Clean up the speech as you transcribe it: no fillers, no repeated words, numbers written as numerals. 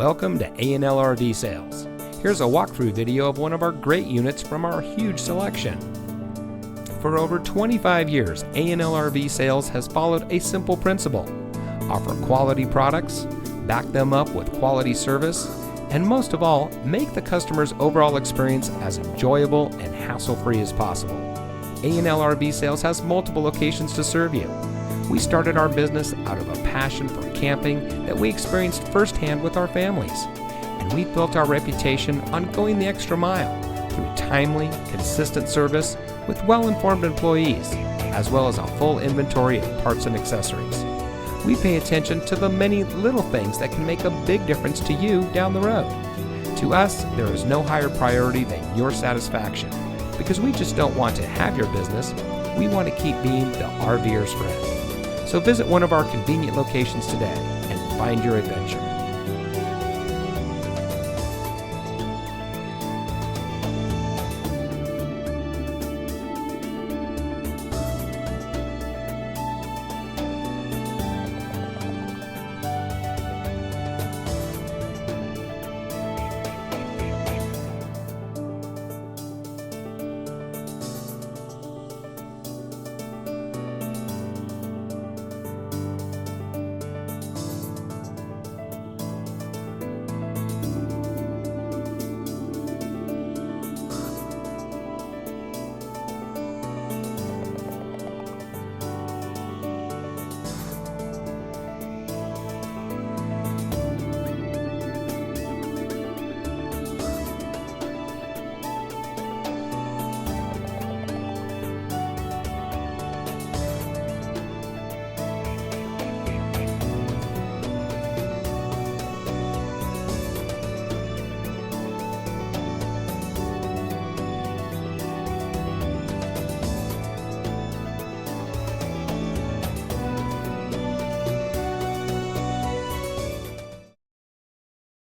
Welcome to A&L RV Sales. Here's a walkthrough video of one of our great units from our huge selection. For over 25 years, A&L RV Sales has followed a simple principle: offer quality products, back them up with quality service, and most of all, make the customer's overall experience as enjoyable and hassle-free as possible. A&L RV Sales has multiple locations to serve you. We started our business out of a passion for camping that we experienced firsthand with our families, and we built our reputation on going the extra mile through timely, consistent service with well-informed employees, as well as a full inventory of parts and accessories. We pay attention to the many little things that can make a big difference to you down the road. To us, there is no higher priority than your satisfaction, because we just don't want to have your business, we want to keep being the RVer's friend. So visit one of our convenient locations today and find your adventure.